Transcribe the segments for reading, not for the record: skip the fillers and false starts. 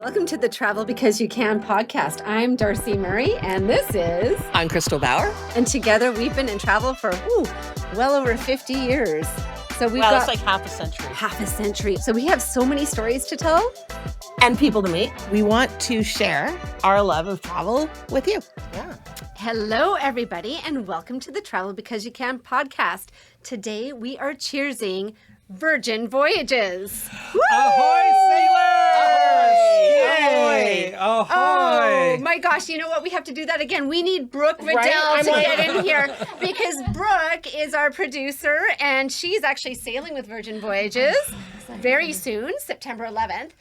Welcome to the Travel Because You Can podcast. I'm Darci Murray, and this is... I'm Christal Bauer. And together we've been in travel for, well over 50 years. So we've got... it's like half a century. Half a century. So we have so many stories to tell. And people to meet. We want to share our love of travel with you. Yeah. Hello, everybody, and welcome to the Travel Because You Can podcast. Today we are cheersing Virgin Voyages. Woo! Ahoy, sailors! Yay! Ahoy! Oh my gosh, you know what? We have to do that again. We need Brooke Riddell to get in here because Brooke is our producer and she's actually sailing with Virgin Voyages very soon, September 11th.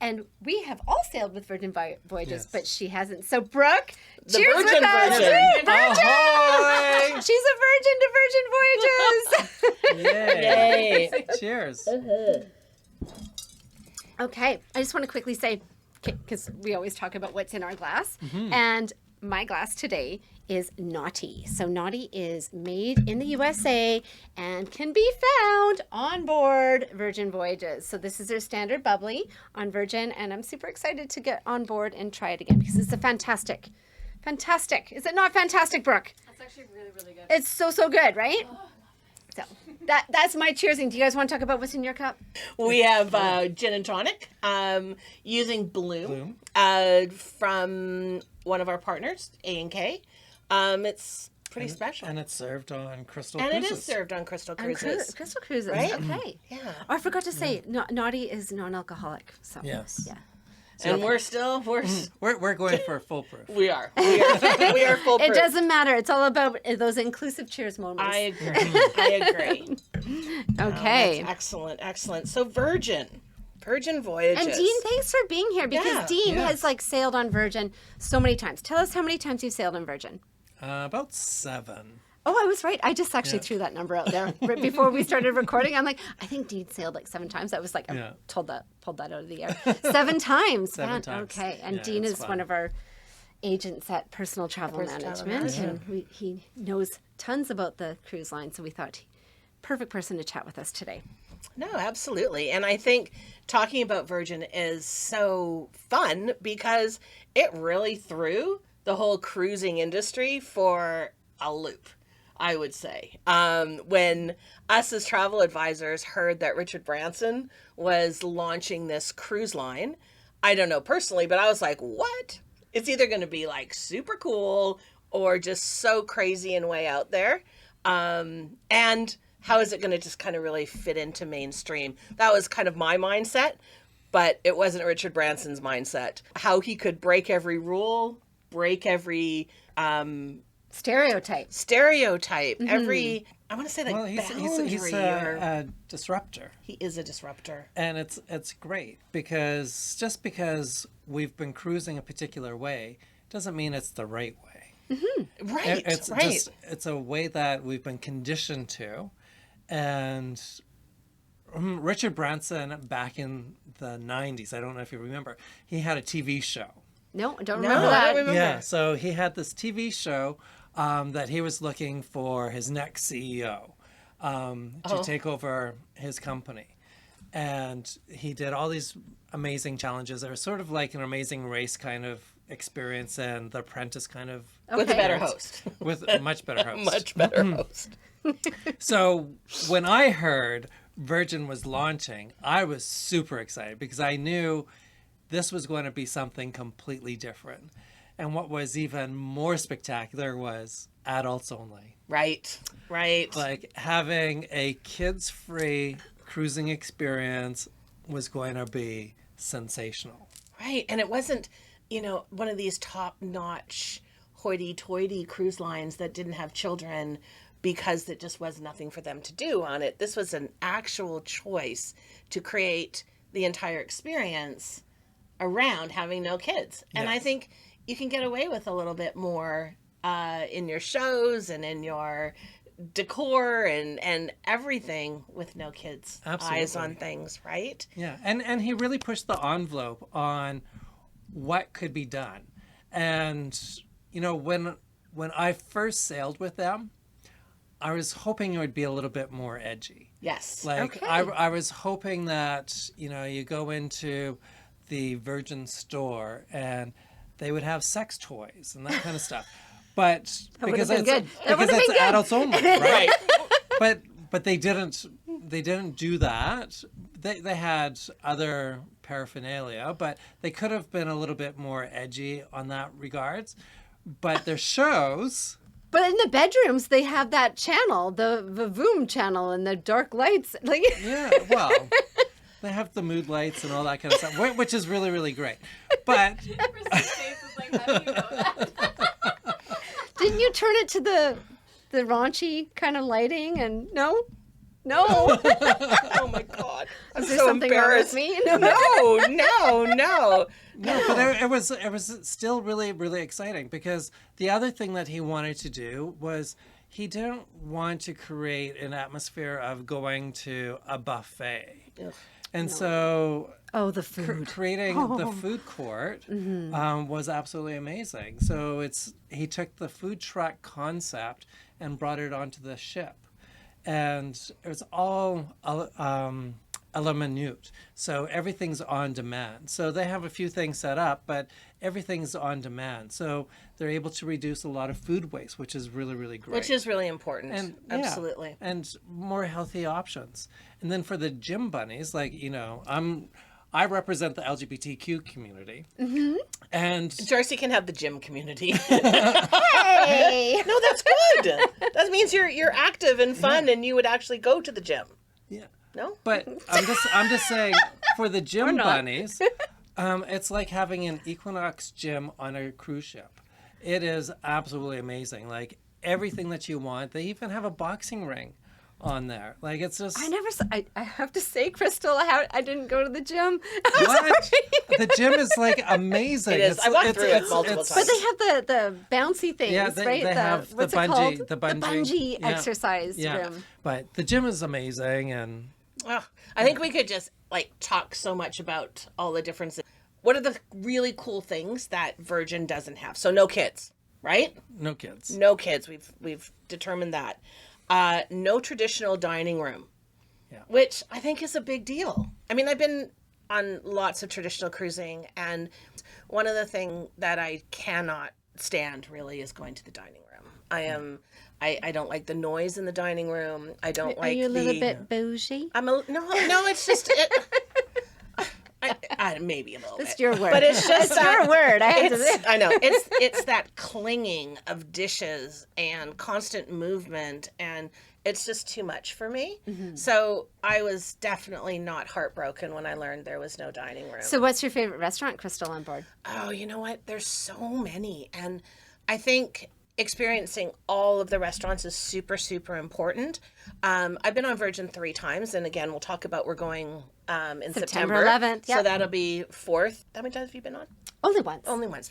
And we have all sailed with Virgin Voyages, but she hasn't. So Brooke, cheers Virgin with us. Virgin. Virgin. Ahoy! She's a virgin to Virgin Voyages. Yay. Cheers. Okay, I just want to quickly say, because we always talk about what's in our glass, and my glass today is Naughty. So Naughty is made in the USA and can be found on board Virgin Voyages. So this is their standard bubbly on Virgin, and I'm super excited to get on board and try it again because it's a fantastic. Is it not fantastic, Brooke? That's actually really, really good. It's so good, right? So that's my cheersing. Do you guys want to talk about what's in your cup? We have gin and tonic using Bloom. From one of our partners, A&K. It's pretty special. And it's served on Christal And Cruises. it is served on Crystal Cruises. Crystal Cruises. Right? Okay. Yeah. Oh, I forgot to say, Naughty is non-alcoholic. So Yes. yeah. And we're We're going for foolproof. we are full It proof. doesn't matter. It's all about those inclusive cheers moments. I agree. Okay. That's excellent. So Virgin Voyages. And Dean, thanks for being here because Yeah. Dean Yes. has sailed on Virgin so many times. Tell us how many times you've sailed on Virgin. About 7. Oh, I was right. I just actually threw that number out there right before we started recording. I'm like, I think Dean sailed 7 times. I was like, I pulled that out of the air. 7 times. 7 times. Okay. And Yeah, Dean it's is fun. one of our agents at Personal Travel Management. And he knows tons about the cruise line. So we thought, perfect person to chat with us today. No, absolutely. And I think talking about Virgin is so fun because it really threw the whole cruising industry for a loop, I would say. When us as travel advisors heard that Richard Branson was launching this cruise line, I don't know personally, but I was like, what? It's either going to be like super cool or just so crazy and way out there. And how is it going to just kind of really fit into mainstream? That was kind of my mindset, but it wasn't Richard Branson's mindset. How he could break every rule, break every Stereotype. every, I want to say like Well, boundary. he's a disruptor. He is a disruptor. And it's great because just because we've been cruising a particular way doesn't mean it's the right way. Right, It's right. just it's a way that we've been conditioned to. And Richard Branson back in the 90s, I don't know if you remember, he had a TV show. No, I don't No, remember I that. don't remember. Yeah, so he had this TV show that he was looking for his next CEO to take over his company. And he did all these amazing challenges. They were sort of like an Amazing Race kind of experience and The Apprentice kind of. With a better host. With a much better host. Much better host. So when I heard Virgin was launching, I was super excited because I knew this was going to be something completely different. And what was even more spectacular was adults only. Right. Like having a kids-free cruising experience was going to be sensational. Right. And it wasn't, one of these top-notch hoity-toity cruise lines that didn't have children because it just was nothing for them to do on it. This was an actual choice to create the entire experience around having no kids. And I think you can get away with a little bit more in your shows and in your decor and everything with no kids. Absolutely. Eyes on things, right? Yeah, and he really pushed the envelope on what could be done. And, when I first sailed with them, I was hoping it would be a little bit more edgy. Yes. Like Okay. I was hoping that, you go into the Virgin store, and they would have sex toys and that kind of stuff. But because been it's good. That because would've it's been good. adults only, right? Right. But they didn't do that. They had other paraphernalia, but they could have been a little bit more edgy on that regards. But their shows. But in the bedrooms, they have that channel, the Vavoom channel, and the dark lights. Like, Yeah, well, they have the mood lights and all that kind of stuff, which is really, really great. But Chris's face is like, how do you know that? Didn't you turn it to the raunchy kind of lighting? And no. Oh my God. I'm Is there so something wrong with embarrassed. me? No. no, but it was still really, really exciting, because the other thing that he wanted to do was he didn't want to create an atmosphere of going to a buffet. Ugh. And so Oh, the food. creating the food court was absolutely amazing. So he took the food truck concept and brought it onto the ship. And it was all a la minute. So everything's on demand. So they have a few things set up, but everything's on demand. So they're able to reduce a lot of food waste, which is really, really great. Which is really important. And yeah, Absolutely. and more healthy options. And then for the gym bunnies, like, I represent the LGBTQ community. Mm-hmm. And Darci can have the gym community. Hey! No, that's good. That means you're active and fun, and you would actually go to the gym. yeah. No? But I'm just saying, for the gym not. bunnies, it's like having an Equinox gym on a cruise ship. It is absolutely amazing. Like, everything that you want. They even have a boxing ring on there. Like, it's just... I have to say, Christal, I didn't go to the gym. What? The gym is like amazing. It is. I walked through it multiple times. But they have the bouncy things, Yeah, right? they have the what's it bungee, called? the bungee. bungee Yeah. exercise Yeah, room. but the gym is amazing, and Oh, I think we could just talk so much about all the differences. What are the really cool things that Virgin doesn't have? So no kids, right? no kids. No kids. We've determined that. No traditional dining room, Yeah. which I think is a big deal. I mean, I've been on lots of traditional cruising, and one of the things that I cannot stand really is going to the dining room. I don't like the noise in the dining room. I don't like. Are you a little bit bougie? No. It's just maybe a little bit. It's your word. But it's just It's your word. I have to say. I know it's that clinging of dishes and constant movement, and it's just too much for me. Mm-hmm. So I was definitely not heartbroken when I learned there was no dining room. So what's your favorite restaurant, Christal, on board? Oh, you know what? There's so many, and I think experiencing all of the restaurants is super, super important. I've been on Virgin 3 times, and again, we'll talk about we're going in September September. 11th, So yep. that'll be 4th. How many times have you been on? Only once. Only once.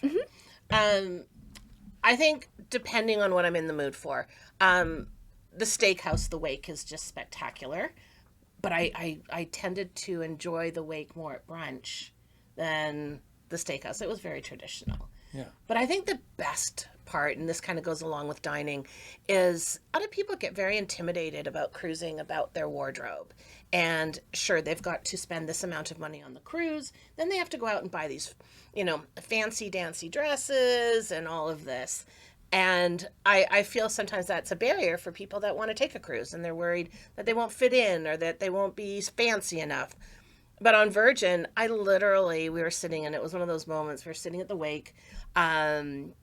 I think depending on what I'm in the mood for, the steakhouse, the wake, is just spectacular. But I tended to enjoy the wake more at brunch than the steakhouse. It was very traditional. Yeah. But I think the best part, and this kind of goes along with dining, is other people get very intimidated about cruising, about their wardrobe. And sure, they've got to spend this amount of money on the cruise. Then they have to go out and buy these, fancy dancy dresses and all of this. And I feel sometimes that's a barrier for people that want to take a cruise, and they're worried that they won't fit in or that they won't be fancy enough. But on Virgin, we were sitting, and it was one of those moments, we were sitting at the wake, and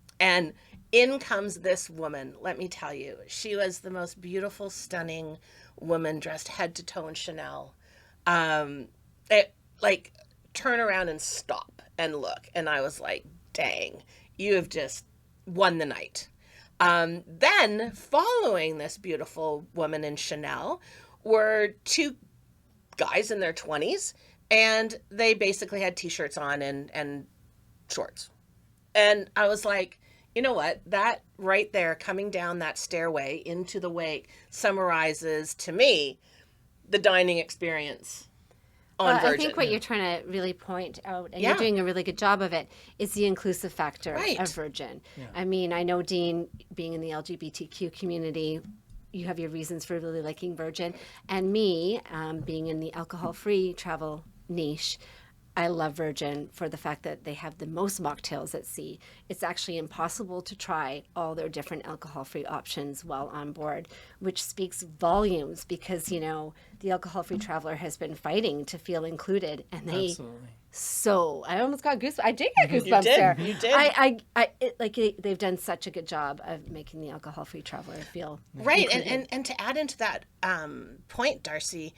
in comes this woman. Let me tell you, she was the most beautiful, stunning woman, dressed head to toe in Chanel. Turn around and stop and look. And I was like, dang, you have just won the night. Then following this beautiful woman in Chanel were 2 guys in their 20s, and they basically had t-shirts on and shorts. And I was like, you know what? That right there, coming down that stairway into the wake, summarizes to me the dining experience on Virgin. I think what you're trying to really point out, and Yeah. you're doing a really good job of it, is the inclusive factor Right. of Virgin. I mean, I know, Dean, being in the LGBTQ community, you have your reasons for really liking Virgin. And me, being in the alcohol-free travel niche, I love Virgin for the fact that they have the most mocktails at sea. It's actually impossible to try all their different alcohol-free options while on board, which speaks volumes because, you know, the alcohol-free traveler has been fighting to feel included, and they Absolutely. I almost got goosebumps. I did get goosebumps did. there. You did. They've done such a good job of making the alcohol-free traveler feel Right. included. And to add into that point, Darcy,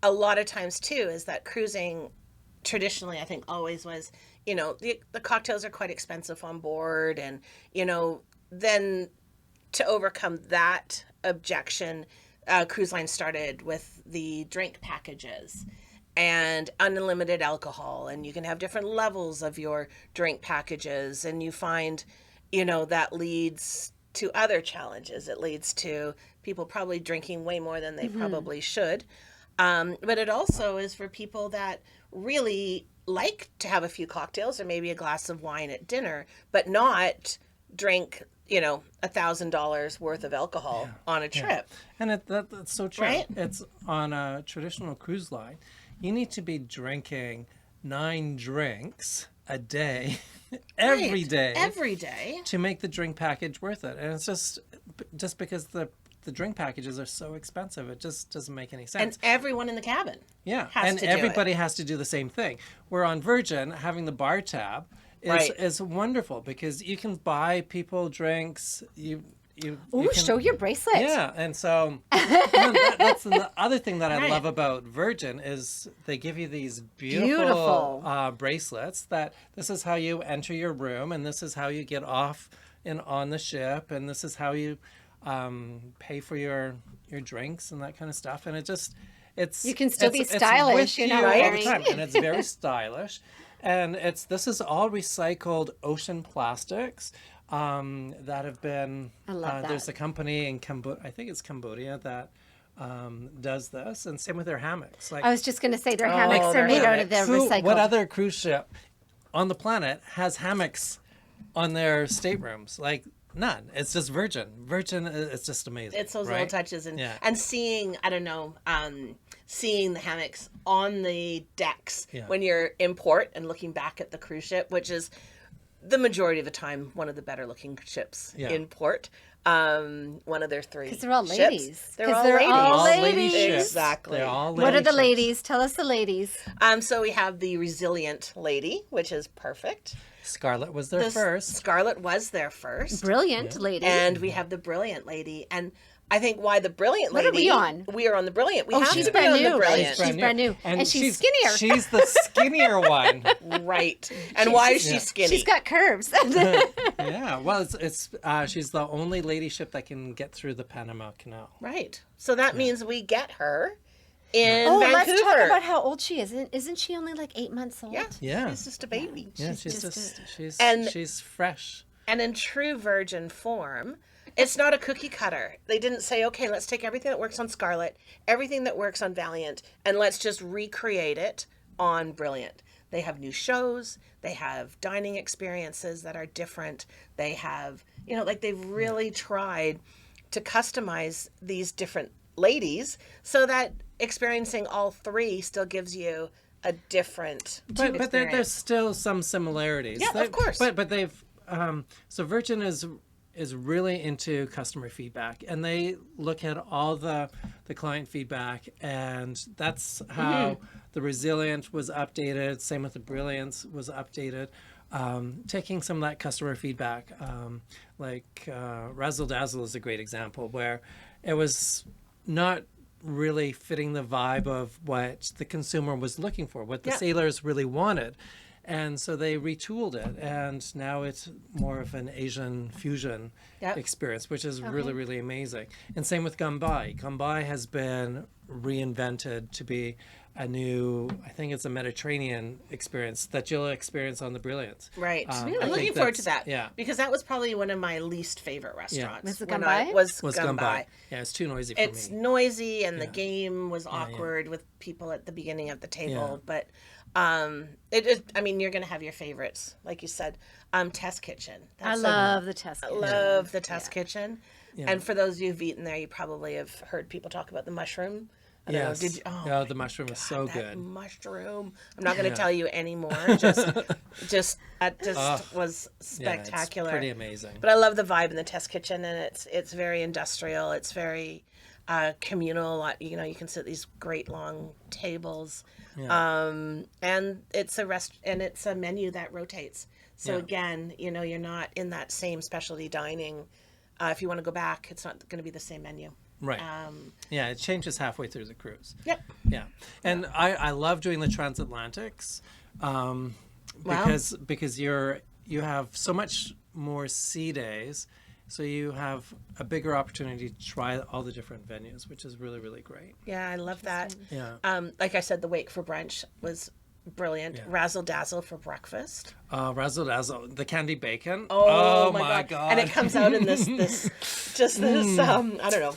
a lot of times too is that cruising traditionally, I think, always was, you know, the cocktails are quite expensive on board. And, you know, then to overcome that objection, cruise lines started with the drink packages and unlimited alcohol. And you can have different levels of your drink packages. And you find, you know, that leads to other challenges. It leads to people probably drinking way more than they probably should. But it also is for people that really like to have a few cocktails or maybe a glass of wine at dinner, but not drink, you know, $1,000 worth of alcohol on a trip. And that's so true. Right? It's on a traditional cruise line. You need to be drinking 9 drinks a day, every day, Every day. to make the drink package worth it. And it's just because the drink packages are so expensive, it just doesn't make any And sense. everyone in the cabin. Yeah, has and to do everybody has to do the same thing. Where on Virgin, having the bar tab is wonderful because you can buy people drinks. You Ooh, can, show your bracelet. yeah, and so that's the other thing that I Right. love about Virgin is they give you these Beautiful. bracelets that this is how you enter your room, and this is how you get off and on the ship, and this is how you pay for your drinks and that kind of stuff. And it's You can still be it's stylish, with you're not you all the wearing- time, and it's very stylish. And this is all recycled ocean plastics that have been. I love There's that. a company in I think it's Cambodia that does this, and same with their hammocks. Like I was just going to say their hammocks are their made out of the recycled. what other cruise ship on the planet has hammocks on their staterooms? Like none. It's just Virgin. Virgin, it's just amazing. It's those right? little touches and Yeah. and seeing, I don't know, seeing the hammocks on the decks Yeah. when you're in port and looking back at the cruise ship, which is the majority of the time one of the better looking ships Yeah. in port. One of their 3 'Cause they're all ships. ladies. They're 'Cause all they're ladies. all lady ships. Exactly. They're all What are lady the ships. ladies? Tell us the ladies. So we have the Resilient Lady, which is perfect. Scarlett was their first. Scarlett was there first. Brilliant lady. And we have the Brilliant Lady. And I think why the Brilliant Lady... What are we on? We are on the Brilliant. We Oh, have she's to be brand on the new. Brilliant. She's brand new. And she's skinnier. She's the skinnier one. Right. And why is she Yeah. skinny? She's got curves. Yeah. Well, she's the only lady ship that can get through the Panama Canal. Right. So that means we get her in Oh, Vancouver. let's talk about how old she is. Isn't she only like 8 months old? Yeah. Yeah. She's just a baby. Yeah, And- she's fresh. And in true Virgin form, it's not a cookie cutter. They didn't say, okay, let's take everything that works on Scarlet, everything that works on Valiant, and let's just recreate it on Brilliant. They have new shows. They have dining experiences that are different. They have, you know, like they've really tried to customize these different ladies so that experiencing all 3 still gives you a different But there's experience. still some similarities. Yeah, of course. But they've so Virgin is really into customer feedback, and they look at all the client feedback, and that's how the Resilient was updated. Same with the Brilliance was updated. Taking some of that customer feedback, like Razzle Dazzle is a great example where it was not really fitting the vibe of what the consumer was looking for, what the Yeah. sailors really wanted. And so they retooled it, and now it's more of an Asian fusion Yep. experience, which is really, really amazing. And same with Gumbai. Gumbai has been reinvented to be a new, I think it's a Mediterranean experience that you'll experience on the Brilliance. Right. I I'm think looking forward to that's- that. yeah. Because that was probably one of my least favorite restaurants. Was it when Gumbai? I was Was Gumbai. Gumbai. Yeah, it's too noisy for It's me. noisy and the Yeah. game was awkward with people at the beginning of the table. Yeah. But it is, I mean, you're going to have your favorites. Like you said, Test Kitchen. I love the test. I love the Test Kitchen. Yeah. And for those of you who've eaten there, you probably have heard people talk about the mushroom I don't know. Yes. Did you, Oh, the mushroom was so that good. mushroom. I'm not going to tell you anymore. Just was spectacular. Yeah, it's pretty amazing. But I love the vibe in the test kitchen, and it's very industrial. It's very communal. You know, you can sit at these great long tables, and it's a menu that rotates. So again, you know, you're not in that same specialty dining. If you want to go back, it's not going to be the same menu. Right. Yeah, it changes halfway through the cruise. Yep. Yeah. And I love doing the transatlantics because you have so much more sea days, so you have a bigger opportunity to try all the different venues, which is really, really great. Yeah, I love that. Yeah. Like I said, the wake for brunch was brilliant. Yeah. Razzle dazzle for breakfast. Razzle dazzle, the candy bacon. Oh my god! And it comes out in this I don't know,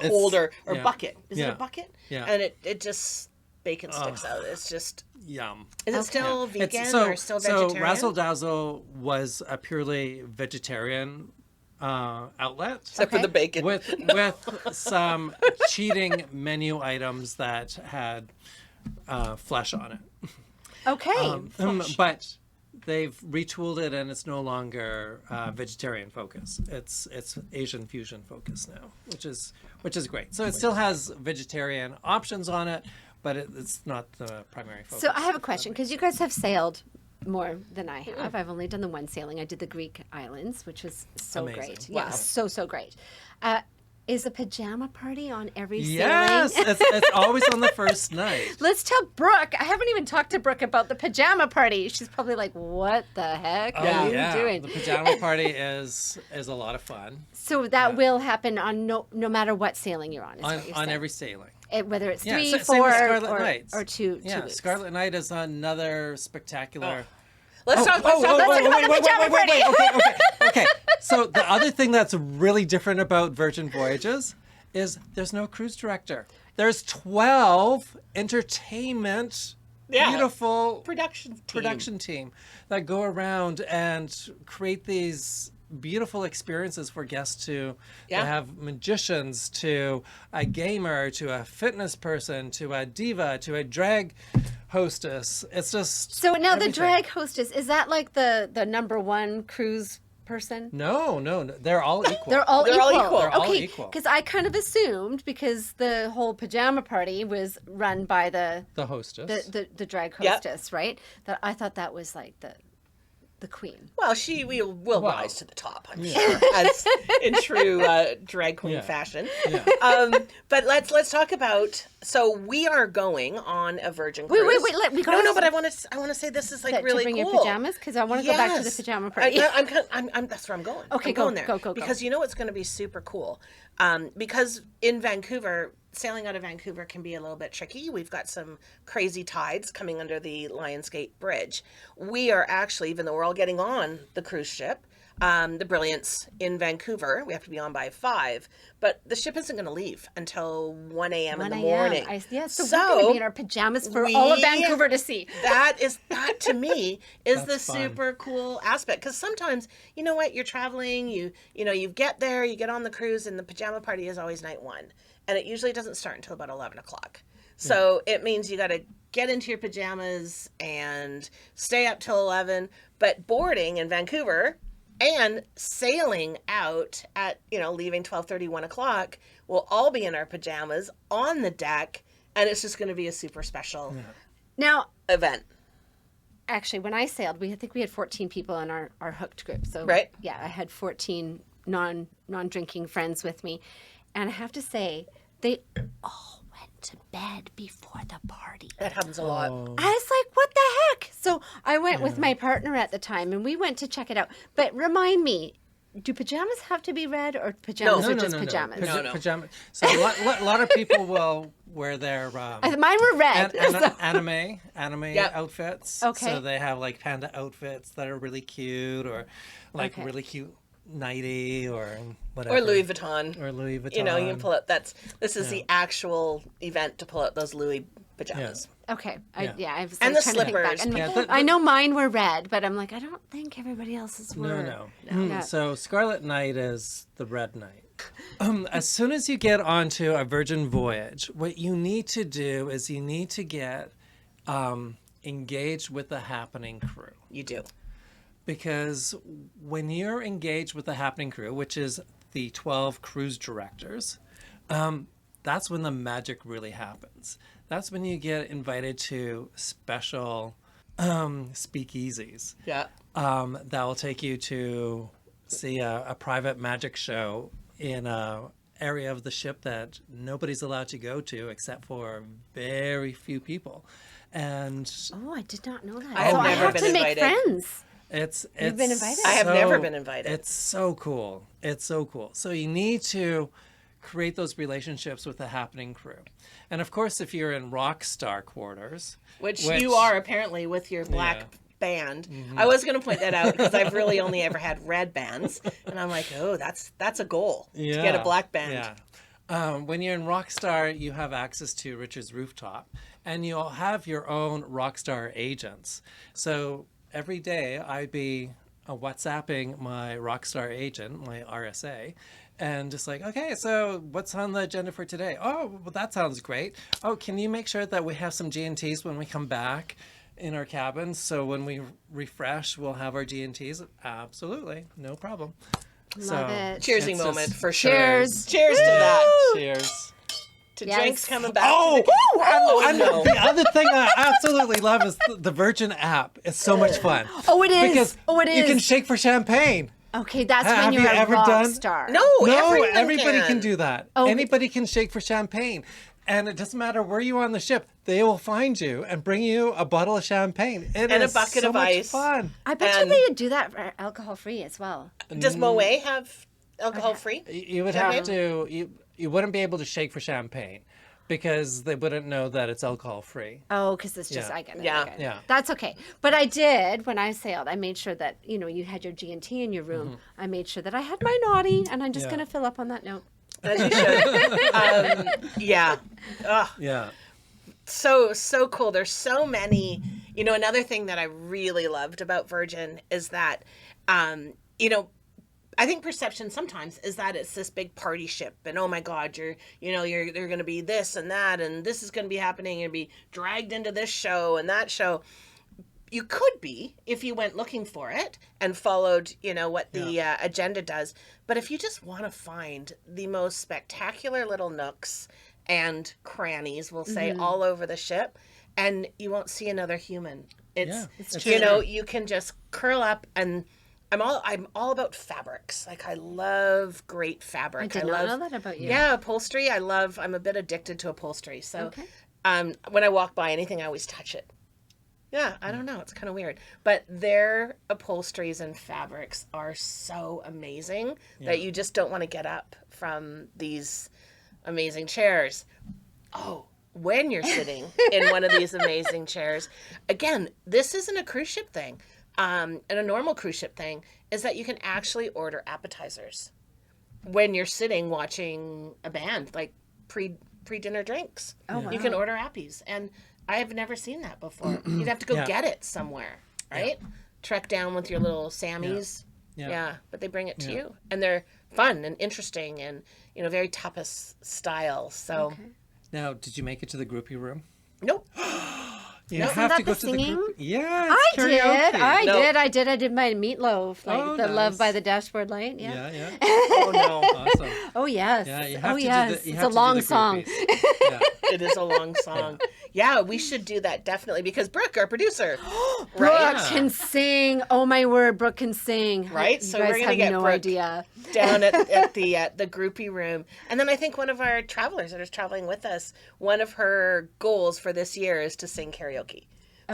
hold or bucket. Is it a bucket? Yeah. And it just bacon sticks out. It's just yum. Is it still vegan or still vegetarian? So Razzle Dazzle was a purely vegetarian outlet, except for the bacon, with some cheating menu items that had flesh on it. Okay. But they've retooled it, and it's no longer vegetarian focus. It's Asian fusion focus now, which is great. So it still has vegetarian options on it, but it's not the primary focus. So I have a question, because you guys have sailed more than I have. I've only done the one sailing. I did the Greek islands, which was so Amazing. great. Wow. Yeah, so great. Is a pajama party on every Yes, sailing? it's always on the first night. Let's tell Brooke. I haven't even talked to Brooke about the pajama party. She's probably like, what the heck are you doing? The pajama party is a lot of fun. So that will happen on no matter what sailing you're on. Is what you're On saying. every sailing. Whether it's Yeah, 3, same 4, with Scarlet Nights. or two Yeah, weeks. Scarlet Night is another spectacular. Let's talk about the pajama party. Okay. So the other thing that's really different about Virgin Voyages is there's no cruise director. There's 12 entertainment, beautiful production team that go around and create these beautiful experiences for guests to have magicians, to a gamer, to a fitness person, to a diva, to a drag hostess. It's just So now everything. the drag hostess, is that like the number one cruise person? No, they're all equal. They're all equal. They're all okay, equal. because I kind of assumed, because the whole pajama party was run by the hostess. the drag hostess, right? That I thought that was like the queen. Well, she will rise to the top, I'm sure, as in true drag queen fashion. Yeah. But let's talk about. So we are going on a Virgin cruise. Wait. We No, but I want to say this is like really to bring cool. your pajamas, because I want to go back to the pajama party. I'm that's where I'm going. Okay, I'm going there. Go. Because you know what's going to be super cool. Because in Vancouver, sailing out of Vancouver can be a little bit tricky. We've got some crazy tides coming under the Lionsgate Bridge. We are actually, even though we're all getting on the cruise ship, the Brilliance in Vancouver, we have to be on by 5, but the ship isn't going to leave until 1 a.m. in the morning. So we're going to be in our pajamas for all of Vancouver to see. That to me is the fun. super cool aspect, because sometimes, you know what, you're traveling, you get there, you get on the cruise, and the pajama party is always night 1. And it usually doesn't start until about 11 o'clock. So it means you got to get into your pajamas and stay up till 11. But boarding in Vancouver and sailing out at, leaving 12:30, 1 o'clock, we'll all be in our pajamas on the deck. And it's just going to be a super special event. Actually, when I sailed, I think we had 14 people in our hooked group. So right. Yeah, I had 14 non-drinking friends with me. And I have to say, they all went to bed before the party. That happens a lot. I was like, what the heck? So I went with my partner at the time, and we went to check it out. But remind me, do pajamas have to be red, or pajamas are just pajamas? No. Pajamas. So a lot of people will wear their mine were red. anime outfits. Okay. So they have like panda outfits that are really cute, or like really cute nighty, or whatever. Or Louis Vuitton. You can pull out. This is the actual event to pull out those Louis pajamas. Okay. Yeah. I was And like, the trying to think back. slippers. And Yeah, I know mine were red, but I'm like, I don't think everybody else's were. No. Yeah. So Scarlet Night is the red night. As soon as you get onto a Virgin Voyage, what you need to do is you need to get engaged with the happening crew. You do. Because when you're engaged with the happening crew, which is the 12 cruise directors, that's when the magic really happens. That's when you get invited to special speakeasies. Yeah. That will take you to see a private magic show in a area of the ship that nobody's allowed to go to except for very few people. And Oh, I did not know that. I have so I never have been to make invited. friends. it's You've been invited? I have never been invited. It's so cool. It's so cool. So you need to create those relationships with the happening crew. And of course, if you're in rock star quarters, Which you are apparently with your black Yeah. band. I was going to point that out because I've really only ever had red bands, and I'm like, oh, that's a goal to get a black band. Yeah. When you're in Rockstar, you have access to Richard's Rooftop, and you'll have your own Rockstar agents. So every day I'd be WhatsApping my Rockstar agent, my RSA, and just like, okay, so what's on the agenda for today? Oh, well, that sounds great. Oh, can you make sure that we have some G&Ts when we come back in our cabin? So when we refresh, we'll have our G&Ts? Absolutely, no problem. Love it. Cheersy It's moment just- for sure. Cheers. Cheers to that. Cheers. To Yes. drinks coming back. Oh, Oh, no. the other thing I absolutely love is the Virgin app. It's so much fun. Oh, it is. Because Oh, it you can is. shake for champagne. Okay, that's Have when you're you a ever rock done- star. No, No, everyone everybody can do that. Oh, Anybody can shake for champagne. And it doesn't matter where you are on the ship, they will find you and bring you a bottle of champagne. It And a is bucket so of much ice. fun. I bet And- you they do that for alcohol-free as well. Does Moet have alcohol free? You would have to, you wouldn't be able to shake for champagne because they wouldn't know that it's alcohol free. Oh, because it's just, Yeah. I get it. Yeah. I get it. Yeah. That's okay. But I did, when I sailed, I made sure that, you had your G&T in your room. Mm-hmm. I made sure that I had my naughty, and I'm just Yeah. going to fill up on that note. As you should. Yeah. Ugh. Yeah. So cool. There's so many. Another thing that I really loved about Virgin is that, I think perception sometimes is that it's this big party ship, and oh my God, they're going to be this and that, and this is going to be happening, and be dragged into this show and that show. You could be if you went looking for it and followed, what the agenda does. But if you just want to find the most spectacular little nooks and crannies, we'll say, all over the ship, and you won't see another human. It's true. you can just curl up, and I'm all about fabrics. Like, I love great fabric. I did not love know that about you. Yeah, upholstery. I'm a bit addicted to upholstery. So Okay. when I walk by anything, I always touch it. Yeah, I don't know. It's kind of weird. But their upholsteries and fabrics are so amazing that you just don't want to get up from these amazing chairs. Oh, when you're sitting in one of these amazing chairs, again, this isn't a cruise ship thing. And a normal cruise ship thing is that you can actually order appetizers when you're sitting watching a band, like pre-dinner drinks. Oh, wow. You can order appies, and I have never seen that before. You'd have to go Yeah. get it somewhere, right? Trek down with your little Sammies. Yeah. But they bring it to you, and they're fun and interesting, and very tapas style. So, Now, did you make it to the groupie room? nope. You No. have Isn't to that go the to the singing? group. Yeah, I it's karaoke. did. I did my meatloaf, like Oh, the Love nice. by the Dashboard Light. Yeah. Yeah, yeah. Oh no, Awesome. Oh yes. Yeah, you have oh to yes. do the, you It's have a to long do the song. groupies. Yeah. it is a long song. Yeah, we should do that definitely because Brooke, our producer, Brooke right, can sing. Oh my word, Brooke can sing. Right? You So guys we're gonna have get no Brooke idea. down at the groupie room, and then I think one of our travelers that is traveling with us, one of her goals for this year is to sing karaoke.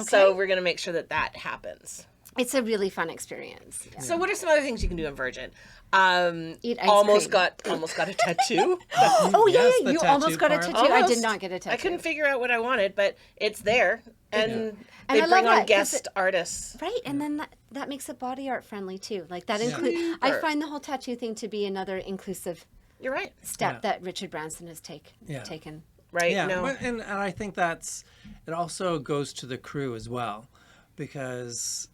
So we're gonna make sure that happens. It's a really fun experience. Yeah. So what are some other things you can do in Virgin? Eat ice almost cream. got a tattoo. Oh yeah, Yes, the you almost tattoo got a part. tattoo. I did Almost. not get a tattoo. I couldn't figure out what I wanted, but it's there, and And they I bring love on that, 'cause guest artists. Right, and then that makes it body art friendly too. Like that include. I Super. find the whole tattoo thing to be another inclusive You're right. step Yeah. that Richard Branson has taken. right? Yeah, No. and I think it also goes to the crew as well, because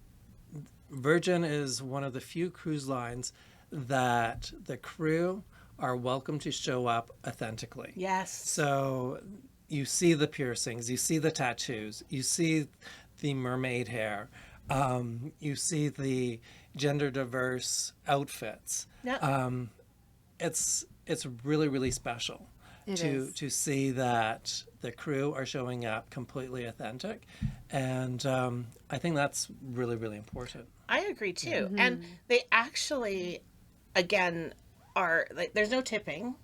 Virgin is one of the few cruise lines that the crew are welcome to show up authentically. Yes. So you see the piercings, you see the tattoos, you see the mermaid hair, you see the gender diverse outfits. Yeah. It's really, really special to see that the crew are showing up completely authentic, and I think that's really, really important. I agree too. And they actually, again, are like, there's no tipping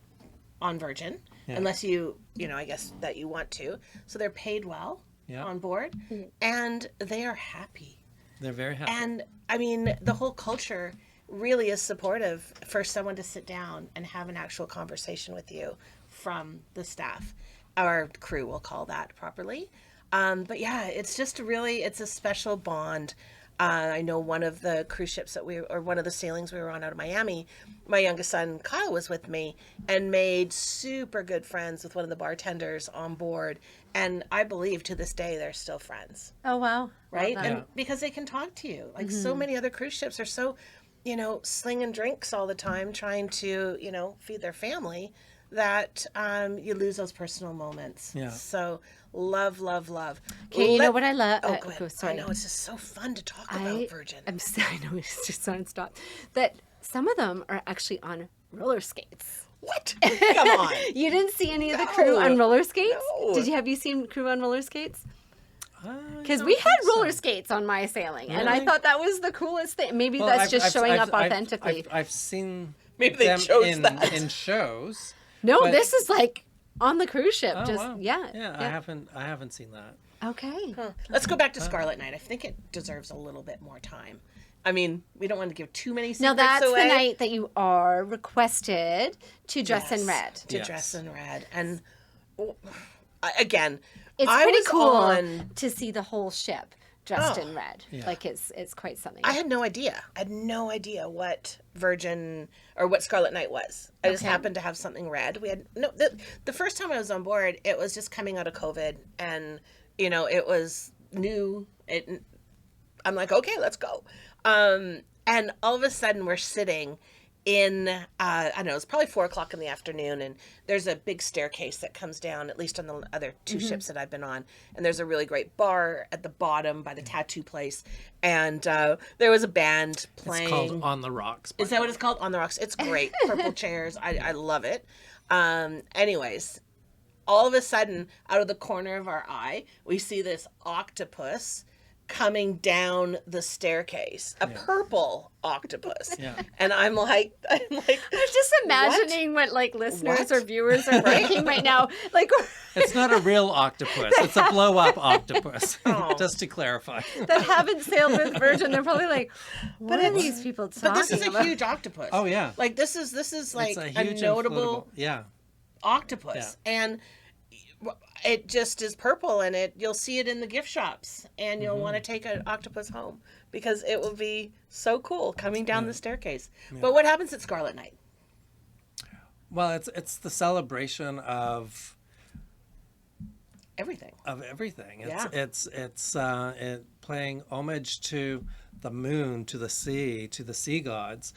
on Virgin unless I guess that you want to. So they're paid well on board, and they are happy. They're very happy. And I mean, the whole culture really is supportive for someone to sit down and have an actual conversation with you from the staff. Our crew will call that properly. But yeah, it's just it's a special bond. I know one of the cruise ships one of the sailings we were on out of Miami, my youngest son Kyle was with me and made super good friends with one of the bartenders on board. And I believe to this day they're still friends. Oh, wow. Right? And because they can talk to you. Like so many other cruise ships are so, slinging drinks all the time, trying to, feed their family, that you lose those personal moments. Yeah. So love, love, love. Okay, you know what I love? Oh, go ahead. Sorry. I know, it's just so fun to talk about Virgin. I know, it's just nonstop. That some of them are actually on roller skates. What? Come on. You didn't see any of the crew on roller skates? No. Have you seen crew on roller skates? Because I we don't had think roller so. skates on my sailing, and I Really? thought that was the coolest thing. Maybe Well, that's I've- just I've- showing I've- up authentically. I've seen Maybe they them chose that. in shows. No, but- this is like on the cruise ship. Oh, just wow. yeah. I haven't seen that. Okay. Let's go back to Scarlet Night. I think it deserves a little bit more time. I mean, we don't want to give too many secrets Now that's away. the night that you are requested to dress in red. To Yes. dress in red. And again, It's I pretty was cool on- to see the whole ship dressed Oh. in red. Yeah. Like it's quite something. I had no idea. I had no idea what Virgin or what Scarlet Night was. I just Okay. happened to have something red. We had the first time I was on board, it was just coming out of COVID, and it was new. I'm like, okay, let's go. And all of a sudden, we're sitting in I don't know, it's probably 4:00 in the afternoon, and there's a big staircase that comes down, at least on the other two ships that I've been on, and there's a really great bar at the bottom by the tattoo place, and there was a band playing. It's called On the Rocks. Is that what it's called? On the Rocks. It's great. Purple chairs. I love it. Anyways, all of a sudden, out of the corner of our eye, we see this octopus coming down the staircase. A purple octopus. Yeah. And I'm like, I'm just imagining what like listeners What? or viewers are thinking right now. Like It's not a real octopus. It's a blow-up octopus. Just to clarify. that haven't sailed with Virgin, they're probably like, what are these people talking but this is a about? huge octopus. Oh yeah. Like this is like It's a a huge notable inflatable. Yeah. octopus, and it just is purple, and you'll see it in the gift shops, and you'll want to take an octopus home because it will be so cool coming down the staircase. But what happens at Scarlet Night? Well, it's the celebration of Everything. everything. Yeah. It's playing homage to the moon, to the sea, to the sea gods.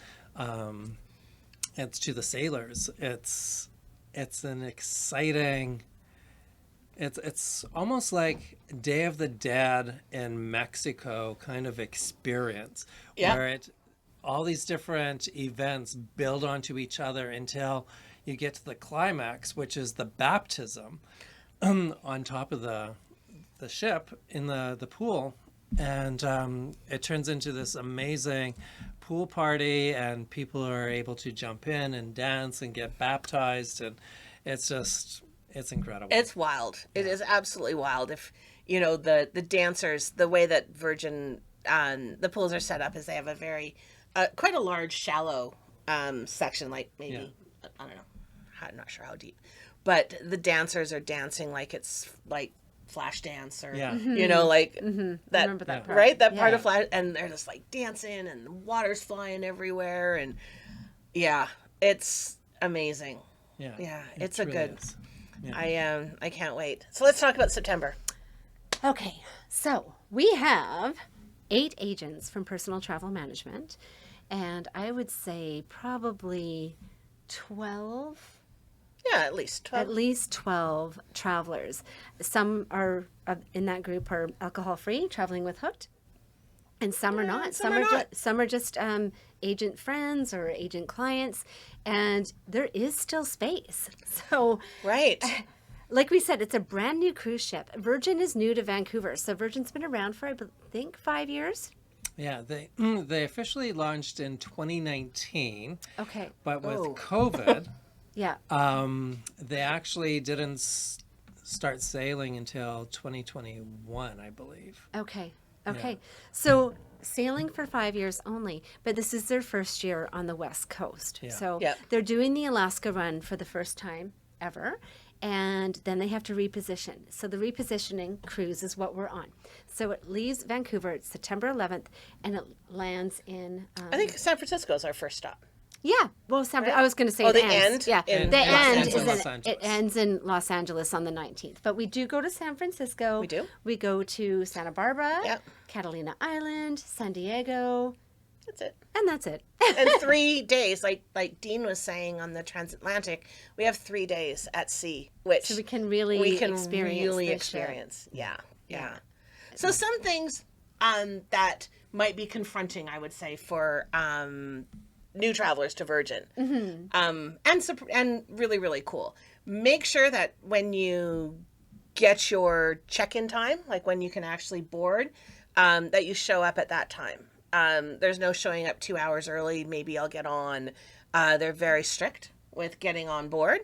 It's to the sailors. It's an exciting. It's almost like Day of the Dead in Mexico kind of experience, Yeah. where all these different events build onto each other until you get to the climax, which is the baptism on top of the ship in the pool, and it turns into this amazing pool party, and people are able to jump in and dance and get baptized, and it's incredible. It's wild. It is absolutely wild. If the dancers, the way that Virgin the pools are set up is they have a very quite a large shallow section, like maybe I don't know, I'm not sure how deep, but the dancers are dancing like it's like flash dance or that Remember that part. right, that part Yeah. of flash, and they're just like dancing and the water's flying everywhere, and it's amazing. Yeah, Yeah, it it's a truly good. is. I can't wait. So let's talk about September. Okay, so we have 8 agents from Personal Travel Management, and I would say probably 12. Yeah, at least 12. At least 12 travelers. Some are in that group are alcohol-free, traveling with Hooked, and some are not. some are not. Some are just agent friends or agent clients, and there is still space. So, Right. like we said, it's a brand new cruise ship. Virgin is new to Vancouver, so Virgin's been around for, I think, 5 years. Yeah, they officially launched in 2019. Okay. But with COVID, Yeah. they actually didn't start sailing until 2021, I believe. Okay. Yeah. So sailing for 5 years only, but this is their first year on the West Coast. Yeah. So Yep. they're doing the Alaska run for the first time ever. And then they have to reposition. So the repositioning cruise is what we're on. So it leaves Vancouver, it's September 11th, and it lands in... I think San Francisco is our first stop. Yeah, well, I was going to say Oh, it the ends. end? Yeah, In the Los end Angeles. is Los in, Angeles. it ends in Los Angeles on the 19th. But we do go to San Francisco. We do. We go to Santa Barbara, Yep. Catalina Island, San Diego, That's it. and that's it. And 3 days, like Dean was saying on the transatlantic, we have 3 days at sea, which So we can really we can experience really this ship. experience. Yeah. So some things that might be confronting, I would say, for new travelers to Virgin, and really, really cool. Make sure that when you get your check-in time, like when you can actually board, that you show up at that time. There's no showing up 2 hours early. Maybe I'll get on. They're very strict with getting on board.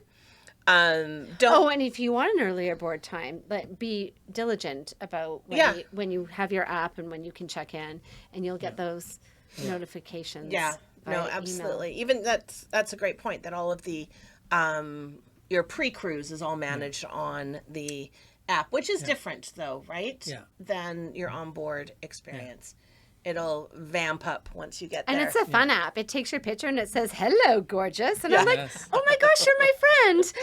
Don't. Oh, and if you want an earlier board time, be diligent about when you have your app and when you can check in, and you'll get those notifications. Yeah. via No, email. absolutely. Even that's a great point, that all of the your pre-cruise is all managed on the app, which is different though, right? Yeah. Than your onboard experience. It'll vamp up once you get there. And it's a fun app. It takes your picture and it says, "Hello, gorgeous." And I'm like, Yes. "Oh my gosh, you're my friend."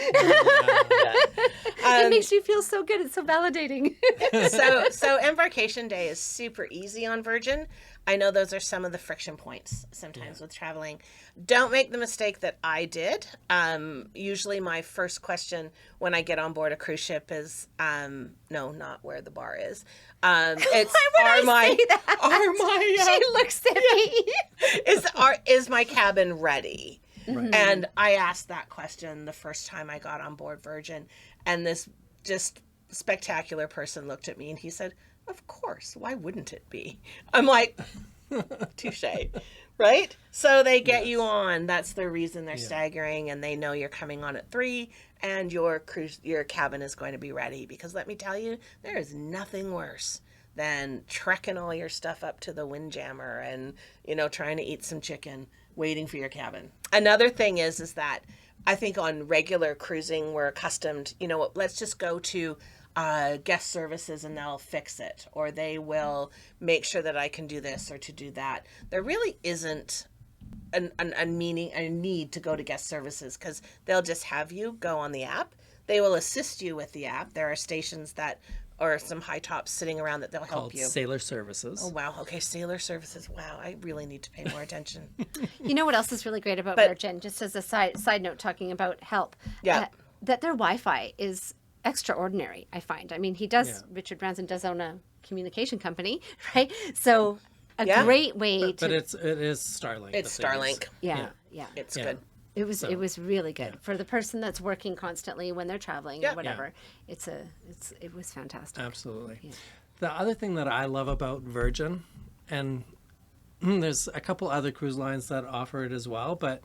It makes you feel so good. It's so validating. so embarkation day is super easy on Virgin. I know those are some of the friction points sometimes with traveling. Don't make the mistake that I did. Usually my first question when I get on board a cruise ship is, no, not where the bar is. It's She looks at me. is my cabin ready? And I asked that question the first time I got on board Virgin, and this just spectacular person looked at me and he said, "Of course, why wouldn't it be?" I'm like, touche, right? So they get you on. That's the reason they're staggering, and they know you're coming on at 3, and your cabin is going to be ready. Because let me tell you, there is nothing worse than trekking all your stuff up to the Windjammer and trying to eat some chicken, waiting for your cabin. Another thing is that I think on regular cruising we're accustomed. Let's just go to guest services and they'll fix it, or they will make sure that I can do this or to do that. There really isn't a need to go to guest services, because they'll just have you go on the app. They will assist you with the app. There are stations or some high tops sitting around that they'll help Called you. Sailor Services. Oh, wow. Okay, Sailor Services. Wow, I really need to pay more attention. You know what else is really great about Virgin? Just as a side note, talking about help. Yeah. That their Wi-Fi is extraordinary, I find. I mean, Richard Branson does own a communication company, right? So a great way But it is Starlink. It's that they use. Starlink. Yeah. It's Yeah. good. It was really good for the person that's working constantly when they're traveling or whatever. It was fantastic. Absolutely. The other thing that I love about Virgin, and there's a couple other cruise lines that offer it as well, but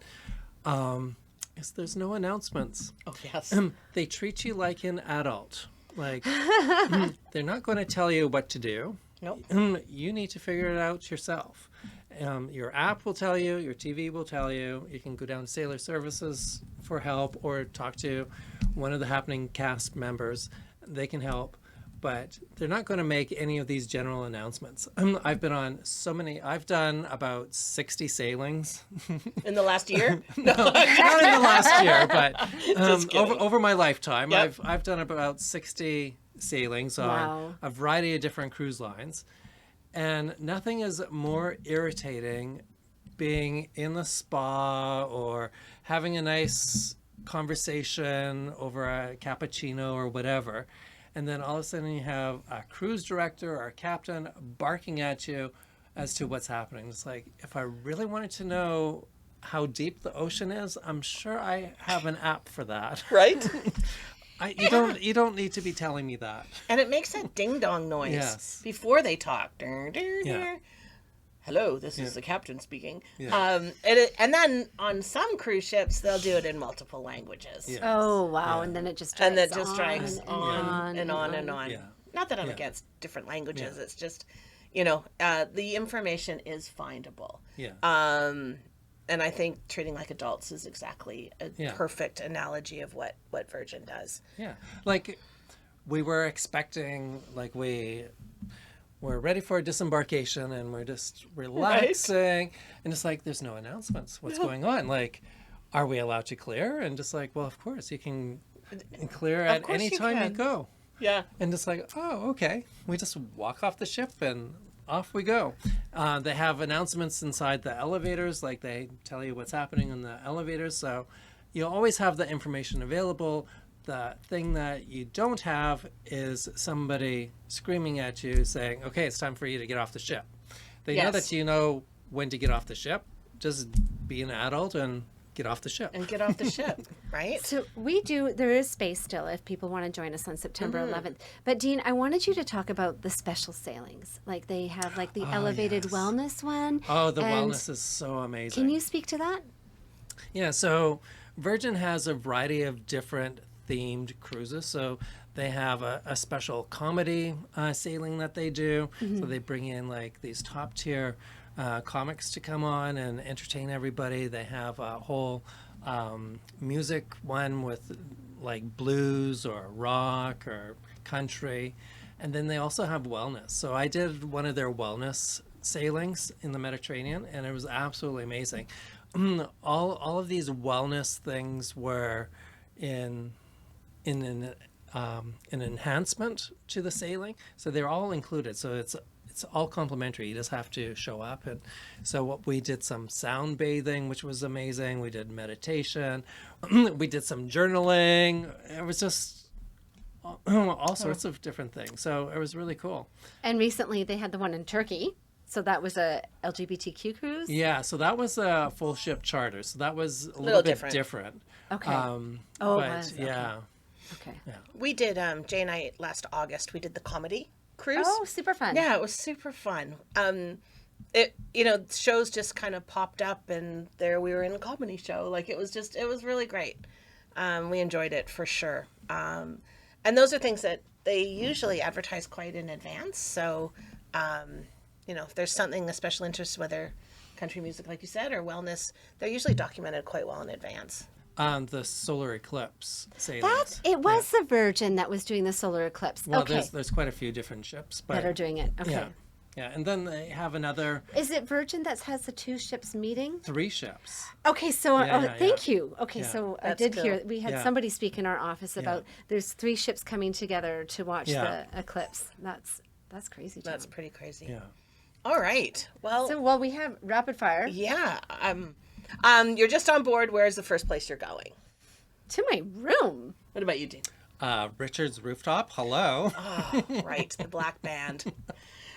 is there's no announcements. Oh, yes. They treat you like an adult. Like they're not going to tell you what to do. Nope. You need to figure it out yourself. Your app will tell you, your TV will tell you. You can go down to Sailor Services for help or talk to one of the Happening cast members. They can help. but they're not going to make any of these general announcements. I've been on so many. I've done about 60 sailings. In the last year? Not in the last year, but Just kidding. over my lifetime, Yep. I've done about 60 sailings on Wow. a variety of different cruise lines, and nothing is more irritating being in the spa or having a nice conversation over a cappuccino or whatever, and then all of a sudden you have a cruise director or a captain barking at you as to what's happening. It's like, if I really wanted to know how deep the ocean is, I'm sure I have an app for that. Right? You don't need to be telling me that. And it makes that ding dong noise Yes. before they talk. Dur, dur, Yeah. dur. Hello, this is the captain speaking. Yeah. And then on some cruise ships, they'll do it in multiple languages. Yeah. Oh, wow. Yeah. And then it just drags And that just drags and on and on and on. Yeah. Not that I'm Yeah. against different languages. Yeah. It's just, the information is findable. Yeah. And I think treating like adults is exactly a Yeah. perfect analogy of what Virgin does. Yeah. Like, we were expecting, like, we're ready for disembarkation and we're just relaxing. And it's like, there's no announcements. What's going on? Like, are we allowed to clear? And just like, well, of course, you can clear at course any you time you can. go. Yeah. And it's like, oh, okay. We just walk off the ship and off we go. They have announcements inside the elevators, like they tell you what's happening in the elevators. So you always have the information available. The thing that you don't have is somebody screaming at you saying, okay, it's time for you to get off the ship. They know Yes. that you know when to get off the ship. Just be an adult and get off the ship. And get off the ship, right? So there is space still if people want to join us on September Mm-hmm. 11th. But Dean, I wanted you to talk about the special sailings. Like they have like the elevated yes. wellness one. Oh, the and wellness is so amazing. Can you speak to that? Yeah, so Virgin has a variety of different themed cruises. So they have a special comedy sailing that they do. So they bring in like these top tier comics to come on and entertain everybody. They have a whole music one with like blues or rock or country. And then they also have wellness. So I did one of their wellness sailings in the Mediterranean, and it was absolutely amazing. All of these wellness things were in an enhancement to the sailing, so they're all included. So it's all complimentary. You just have to show up. And so we did some sound bathing, which was amazing. We did meditation. We did some journaling. It was just all sorts of different things. So it was really cool. And recently they had the one in Turkey. So that was a LGBTQ cruise. Yeah, so that was a full ship charter. So that was a Little little bit different. different. Okay. Oh, it but was, okay. yeah. Okay. We did, Jay and I, last August, we did the comedy cruise. Oh, super fun. Yeah, it was super fun. Shows just kind of popped up, and there we were in a comedy show. Like it was really great. We enjoyed it for sure. And those are things that they usually advertise quite in advance. So, if there's something of special interest, whether country music, like you said, or wellness, they're usually documented quite well in advance. The solar eclipse sailings. It was the Virgin that was doing the solar eclipse. Well, okay. there's quite a few different ships, but That are doing it. Okay. yeah, yeah, and then they have another Is it Virgin that has the two ships meeting? 3 ships. Okay, so Yeah, thank you. Okay, Yeah. so I That's did cool. hear we had Yeah. somebody speak in our office about there's 3 ships coming together to watch Yeah. the eclipse. That's crazy. John. That's pretty crazy. Yeah. All right. Well, So we have rapid fire yeah. You're just on board. Where's the first place you're going? to my room. What about you, Dean? Richard's Rooftop. Hello. Oh, right, the black band.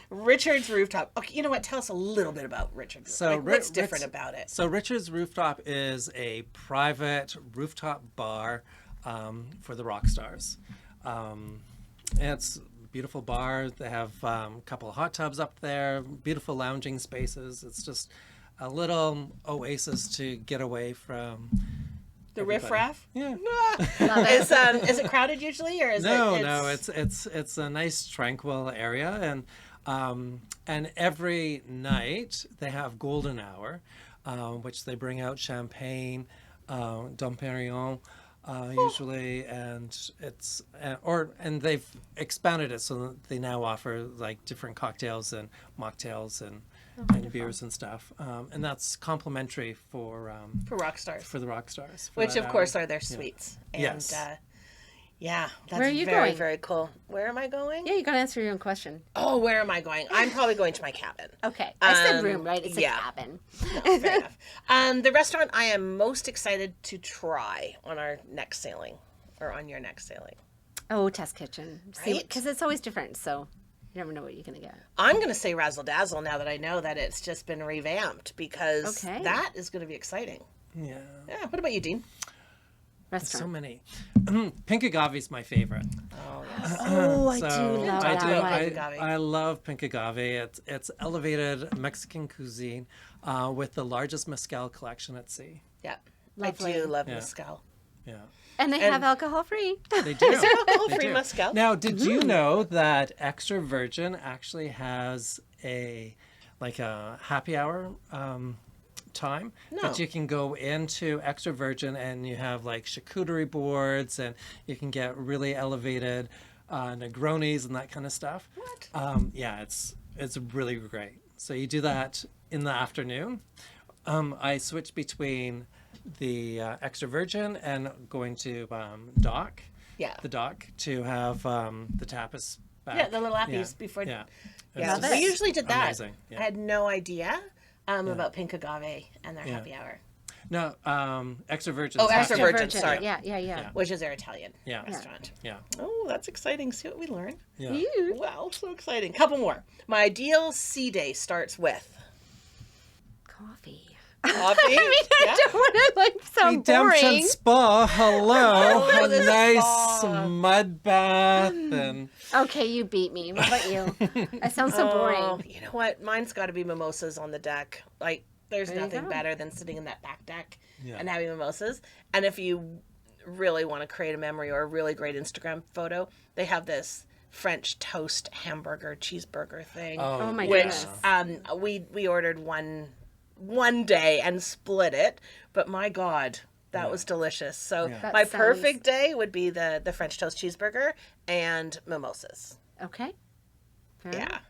Richard's Rooftop. Okay, you know what? Tell us a little bit about Richard's. So What's different about it? So Richard's Rooftop is a private rooftop bar for the rock stars. And it's a beautiful bar. They have a couple of hot tubs up there, beautiful lounging spaces. It's just a little oasis to get away from The everybody. riffraff. Yeah. Is it crowded usually, or is No, it? it's a nice tranquil area, and every night they have golden hour, which they bring out champagne, Dom Perignon, usually, and it's and they've expanded it so that they now offer like different cocktails and mocktails and beers and stuff, and that's complimentary for rock stars. For the rock stars, for Which, that of course, hour. are their suites. And, Yes. yeah, that's Where are you very, going? very cool. Where am I going? Yeah, you got to answer your own question. Oh, where am I going? I'm probably going to my cabin. Okay. I said room, right? It's yeah. a cabin. No, fair enough. The restaurant I am most excited to try on our next sailing, or on your next sailing. Oh, test kitchen. Right? Because it's always different, so you never know what you're going to get. I'm going to say Razzle Dazzle now that I know that it's just been revamped, because Okay. that is going to be exciting. Yeah. Yeah. What about you, Dean? Restaurant. So many. Pink agave is my favorite. Oh, yes. Oh, I So do love I that do. one. Pink agave. I love pink agave. It's elevated Mexican cuisine with the largest mezcal collection at sea. Yeah. Lovely. I do love Yeah. mezcal. Yeah, And they have alcohol free. they do. Alcohol-free They do. mezcal. Now, did you know that Extra Virgin actually has a happy hour time No. that you can go into Extra Virgin, and you have like charcuterie boards, and you can get really elevated Negronis and that kind of stuff. What? Yeah, it's really great. So you do that in the afternoon. I switch between the Extra Virgin and going to Dock. Yeah. The Dock to have the tapas back. Yeah, the little appies Yeah, before. Yeah. Yeah, It's Love we it. usually did that. amazing. Yeah. I had no idea about pink agave and their happy hour, No, Extra Virgin. Oh, Extra Virgin, sorry. Yeah, yeah, yeah. Yeah. which is their Italian Yeah. restaurant. Yeah. Oh, that's exciting. See what we learn. Yeah. Ew. Wow, so exciting. Couple more. My ideal sea day starts with Coffee. coffee. I Yeah. don't want to sound Redemption boring. Spa. Hello. Oh, A the nice spa. mud bath and Okay, you beat me. What about you? I sound so Oh, boring. you know what? Mine's got to be mimosas on the deck. Like, there's There you nothing go. better than sitting in that back deck Yeah. and having mimosas. And if you really want to create a memory or a really great Instagram photo, they have this French toast hamburger cheeseburger thing. Oh my which goodness. we ordered one day and split it, but my God, that was delicious. So Yeah. my That perfect day would be the French toast cheeseburger and mimosas. Okay. Fair Yeah. enough.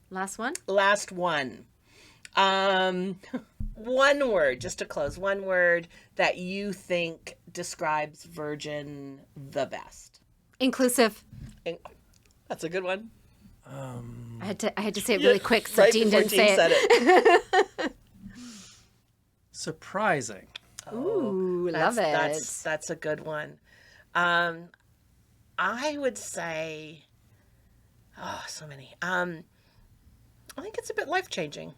Last one. Last one. One word, just to close, one word that you think describes Virgin the best. Inclusive. That's a good one. I had to say it really quick so Right Dean before didn't Dean say said it. it. surprising. Ooh, love it. That's a good one. I would say, so many. I think it's a bit life-changing,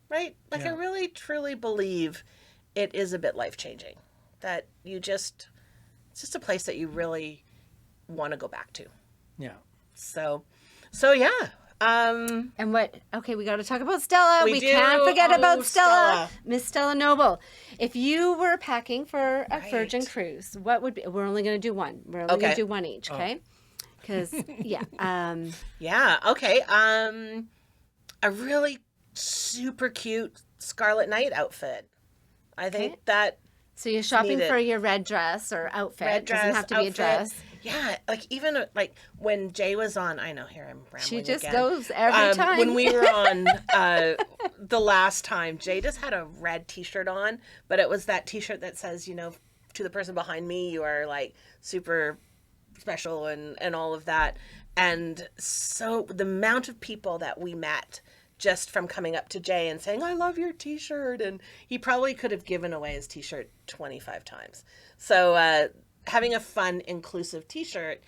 right? Like, I Yeah. really, truly believe it is a bit life-changing. That it's just a place that you really want to go back to. Yeah. So yeah. And what? Okay, we got to talk about Stella. We We do. can't forget Oh, about Stella. Stella. Miss Stella Noble. If you were packing for a Right. Virgin cruise, what would be? We're only going to do one. We're only going Okay. to do one each. Okay. Because yeah. Yeah. Okay. A really super cute Scarlet Night outfit. I think Okay. that So you're shopping needed. for your red dress or outfit. red dress Doesn't have to be a outfit. dress. Yeah, like even like when Jay was on. I know here I'm rambling. She just again. goes every time. When we were on the last time, Jay just had a red T-shirt on, but it was that T-shirt that says, to the person behind me, you are like super special and all of that. And so the amount of people that we met just from coming up to Jay and saying, I love your T-shirt. And he probably could have given away his T-shirt 25 times. So having a fun, inclusive T-shirt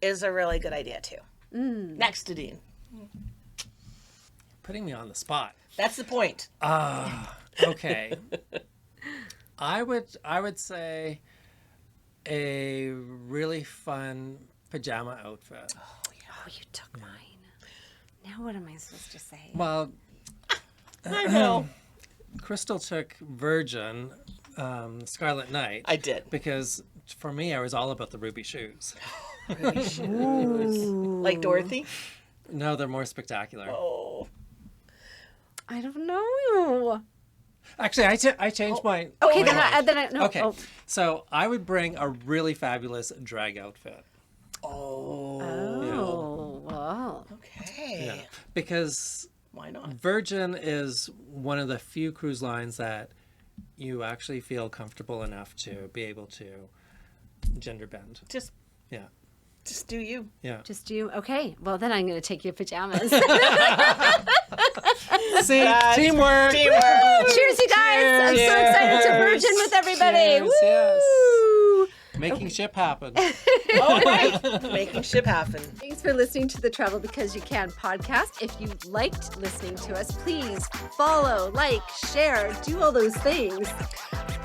is a really good idea too. Next to Dean. Putting me on the spot. That's the point. Okay. I would say a really fun pajama outfit. Oh, you took mine. Now what am I supposed to say? Well, I know. Christal took Virgin Scarlet Night. I did. Because for me, I was all about the ruby shoes. Like Dorothy? No, they're more spectacular. Oh. I don't know. Actually, I changed my. Okay, my then I no. Okay, Oh. so I would bring a really fabulous drag outfit. Oh, wow. Okay. Yeah, because Why not? Virgin is one of the few cruise lines that you actually feel comfortable enough to be able to gender bend. Just Yeah, do you. yeah. Just you. Okay. Well, then I'm going to take your pajamas. See, teamwork. Cheers, you guys. I'm so excited to Virgin with everybody. Cheers, yes. Woo! Making ship happen. All right. Making ship happen. Thanks for listening to the Travel Because You Can podcast. If you liked listening to us, please follow, like, share, do all those things.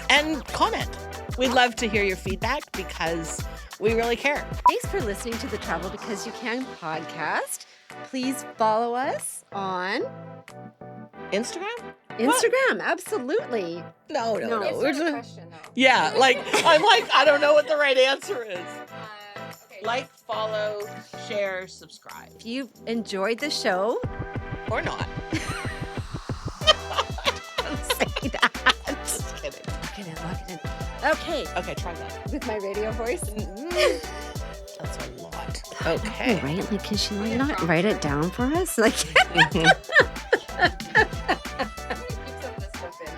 And comment. We'd love to hear your feedback because we really care. Thanks for listening to the Travel Because You Can podcast. Please follow us on Instagram? Instagram. Absolutely. No. We're just... Yeah, I don't know what the right answer is. Like, follow, share, subscribe. If you enjoyed the show, Or not. don't say that. Just kidding. Lock it in. Okay, Okay, try that. with my radio voice. That's a lot. Okay. Right? Like, can she not write it down for us? Like, Keep some of this stuff in.